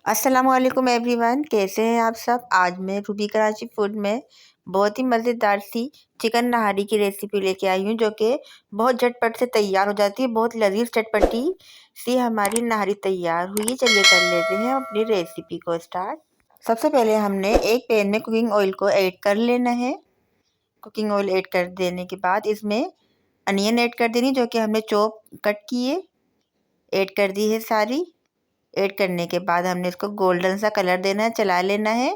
अस्सलामुअलैकुम एवरीवन, कैसे हैं आप सब। आज मैं रूबी कराची फूड में बहुत ही मज़ेदार सी चिकन नहारी की रेसिपी लेके आई हूँ, जो कि बहुत झटपट से तैयार हो जाती है। बहुत लजीज चटपटी सी हमारी नहारी तैयार हुई। चलिए कर लेते हैं अपनी रेसिपी को स्टार्ट। सबसे पहले हमने एक पैन में कुकिंग ऑयल को ऐड कर लेना है। कुकिंग ऑयल ऐड कर देने के बाद इसमें अनियन ऐड कर देनी, जो कि हमने चॉप कट किए ऐड कर दी है सारी। ऐड करने के बाद हमने इसको गोल्डन सा कलर देना है, चला लेना है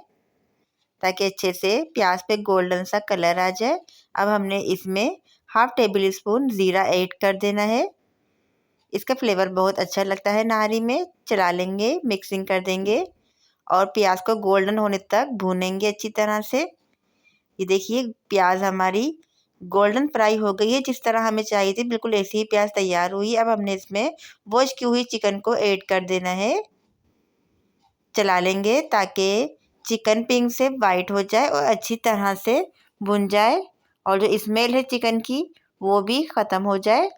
ताकि अच्छे से प्याज पे गोल्डन सा कलर आ जाए। अब हमने इसमें हाफ टेबल स्पून ज़ीरा ऐड कर देना है। इसका फ्लेवर बहुत अच्छा लगता है नहारी में। चला लेंगे, मिक्सिंग कर देंगे और प्याज को गोल्डन होने तक भूनेंगे अच्छी तरह से। ये देखिए प्याज हमारी गोल्डन फ्राई हो गई है, जिस तरह हमें चाहिए थी बिल्कुल ऐसी ही प्याज तैयार हुई। अब हमने इसमें वॉश की हुई चिकन को ऐड कर देना है। चला लेंगे ताकि चिकन पिंक से वाइट हो जाए और अच्छी तरह से भुन जाए, और जो स्मेल है चिकन की वो भी ख़त्म हो जाए,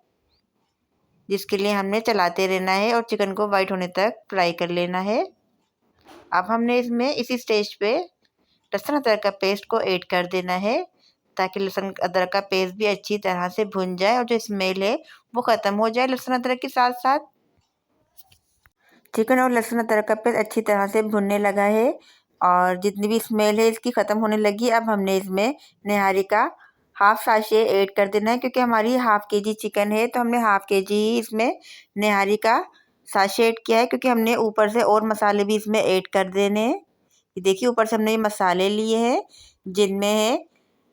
जिसके लिए हमने चलाते रहना है और चिकन को वाइट होने तक फ्राई कर लेना है। अब हमने इसमें इसी स्टेज पे लहसुन अदरक का पेस्ट को ऐड कर देना है, ताकि लहसुन अदरक का पेस्ट भी अच्छी तरह से भुन जाए और जो स्मेल है वो ख़त्म हो जाए लहसुन अदरक के साथ साथ। चिकन और लहसुन अदरक का पेस्ट अच्छी तरह से भुनने लगा है और जितनी भी स्मेल है इसकी ख़त्म होने लगी। अब हमने इसमें निहारी का हाफ़ साशे ऐड कर देना है, क्योंकि हमारी हाफ़ के जी चिकन है तो हमने हाफ़ के जी ही इसमें निहारी का साशे ऐड किया है, क्योंकि हमने ऊपर से और मसाले भी इसमें ऐड कर देने हैं। ये देखिए ऊपर से हमने ये मसाले लिए हैं, जिनमें है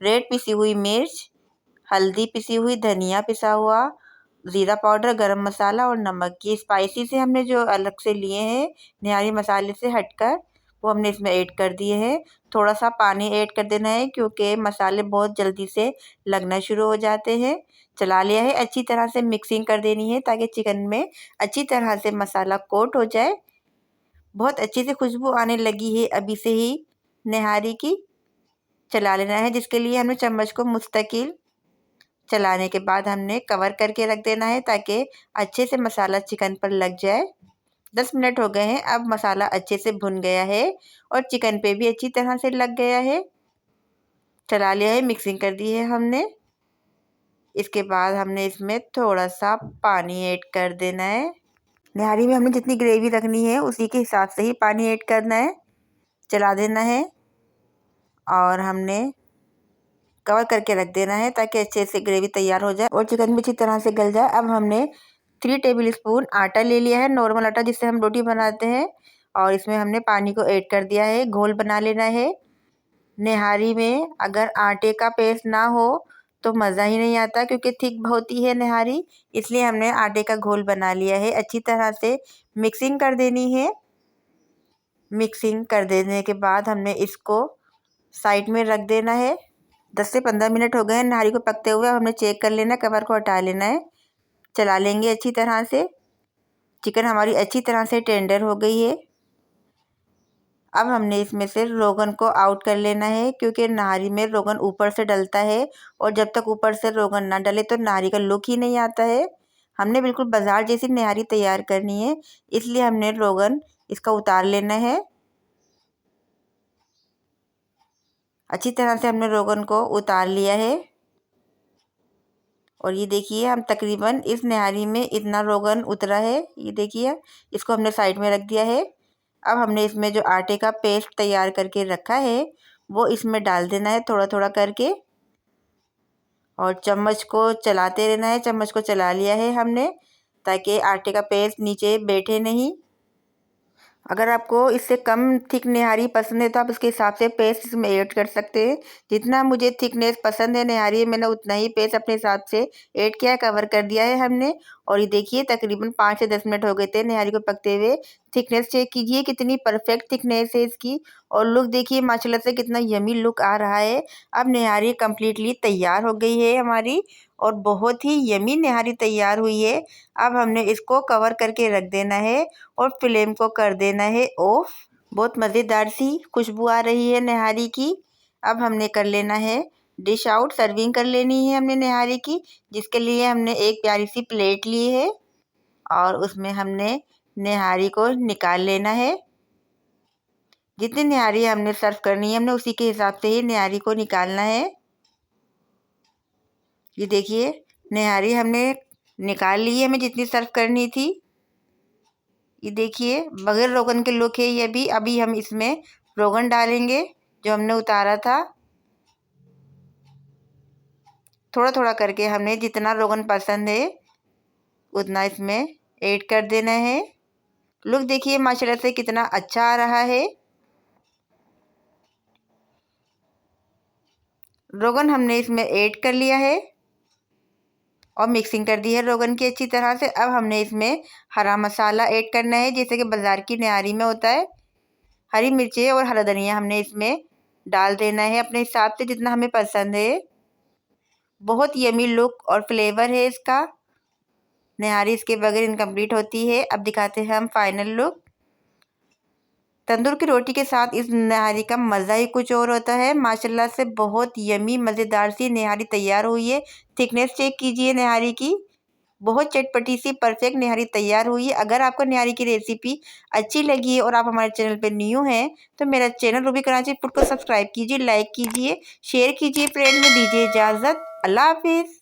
रेड पिसी हुई मिर्च, हल्दी पिसी हुई, धनिया पिसा हुआ, ज़ीरा पाउडर, गरम मसाला और नमक। ये स्पाइसी से हमने जो अलग से लिए हैं निहारी मसाले से हटकर, वो हमने इसमें ऐड कर दिए हैं। थोड़ा सा पानी ऐड कर देना है, क्योंकि मसाले बहुत जल्दी से लगना शुरू हो जाते हैं। चला लिया है, अच्छी तरह से मिक्सिंग कर देनी है ताकि चिकन में अच्छी तरह से मसाला कोट हो जाए। बहुत अच्छी से खुशबू आने लगी है अभी से ही निहारी की। चला लेना है, जिसके लिए हमें चम्मच को मुस्तकिल चलाने के बाद हमने कवर करके रख देना है, ताकि अच्छे से मसाला चिकन पर लग जाए। 10 मिनट हो गए हैं। अब मसाला अच्छे से भुन गया है और चिकन पे भी अच्छी तरह से लग गया है। चला लिया है, मिक्सिंग कर दी है हमने। इसके बाद हमने इसमें थोड़ा सा पानी ऐड कर देना है। निहारी में हमने जितनी ग्रेवी रखनी है उसी के हिसाब से ही पानी ऐड करना है। चला देना है और हमने कवर करके रख देना है, ताकि अच्छे से ग्रेवी तैयार हो जाए और चिकन भी अच्छी तरह से गल जाए। अब हमने 3 टेबल स्पून आटा ले लिया है, नॉर्मल आटा जिससे हम रोटी बनाते हैं, और इसमें हमने पानी को ऐड कर दिया है। घोल बना लेना है। निहारी में अगर आटे का पेस्ट ना हो तो मज़ा ही नहीं आता, क्योंकि थिक होती है निहारी, इसलिए हमने आटे का घोल बना लिया है। अच्छी तरह से मिक्सिंग कर देनी है। मिक्सिंग कर देने के बाद हमने इसको साइड में रख देना है। 10 से 15 मिनट हो गए हैं निहारी को पकते हुए। अब हमने चेक कर लेना है, कवर को हटा लेना है। चला लेंगे अच्छी तरह से। चिकन हमारी अच्छी तरह से टेंडर हो गई है। अब हमने इसमें से रोगन को आउट कर लेना है, क्योंकि नारी में रोगन ऊपर से डलता है, और जब तक ऊपर से रोगन ना डले तो नारी का लुक ही नहीं आता है। हमने बिल्कुल बाजार जैसी निहारी तैयार करनी है, इसलिए हमने रोगन इसका उतार लेना है। अच्छी तरह से हमने रोगन को उतार लिया है, और ये देखिए हम तकरीबन इस निहारी में इतना रोगन उतरा है। ये देखिए इसको हमने साइड में रख दिया है। अब हमने इसमें जो आटे का पेस्ट तैयार करके रखा है वो इसमें डाल देना है, थोड़ा थोड़ा करके, और चम्मच को चलाते रहना है। चम्मच को चला लिया है हमने, ताकि आटे का पेस्ट नीचे बैठे नहीं। अगर आपको इससे कम थिक निहारी पसंद है तो आप इसके हिसाब से पेस्ट इसमें ऐड कर सकते हैं। जितना मुझे थिकनेस पसंद है निहारी, मैंने उतना ही पेस्ट अपने हिसाब से ऐड किया है, कवर कर दिया है हमने। और ये देखिए तकरीबन 5 से 10 मिनट हो गए थे निहारी को पकते हुए। थिकनेस चेक कीजिए कितनी परफेक्ट थिकनेस है इसकी, और लुक देखिए माशाल्लाह से कितना यमी लुक आ रहा है। अब निहारी कम्प्लीटली तैयार हो गई है हमारी, और बहुत ही यमी निहारी तैयार हुई है। अब हमने इसको कवर करके रख देना है और फ्लेम को कर देना है ऑफ। बहुत मज़ेदार सी खुशबू आ रही है निहारी की। अब हमने कर लेना है डिश आउट, सर्विंग कर लेनी है हमने निहारी की, जिसके लिए हमने एक प्यारी सी प्लेट ली है और उसमें हमने निहारी को निकाल लेना है। जितनी निहारी हमने सर्व करनी है हमने उसी के हिसाब से ही निहारी को निकालना है। ये देखिए निहारी हमने निकाल ली है, हमें जितनी सर्व करनी थी। ये देखिए बगैर रोगन के लुक है ये भी। अभी हम इसमें रोगन डालेंगे जो हमने उतारा था। थोड़ा थोड़ा करके हमने जितना रोगन पसंद है उतना इसमें ऐड कर देना है। लुक देखिए माशाल्लाह से कितना अच्छा आ रहा है। रोगन हमने इसमें ऐड कर लिया है और मिक्सिंग कर दी है रोगन की अच्छी तरह से। अब हमने इसमें हरा मसाला ऐड करना है जैसे कि बाज़ार की निहारी में होता है। हरी मिर्चें और हरा धनिया हमने इसमें डाल देना है अपने हिसाब से जितना हमें पसंद है। बहुत यमी लुक और फ्लेवर है इसका। निहारी इसके बगैर इनकम्प्लीट होती है। अब दिखाते हैं हम फाइनल लुक। तंदूर की रोटी के साथ इस निहारी का मज़ा ही कुछ और होता है। माशाल्लाह से बहुत यमी मज़ेदार सी निहारी तैयार हुई है। थिकनेस चेक कीजिए निहारी की, बहुत चटपटी सी परफेक्ट निहारी तैयार हुई है। अगर आपको निहारी की रेसिपी अच्छी लगी है और आप हमारे चैनल पे न्यू हैं तो मेरा चैनल रूबी कराची फूड को सब्सक्राइब कीजिए, लाइक कीजिए, शेयर कीजिए, फ्रेंड में दीजिए इजाज़त। अल्लाह हाफिज़।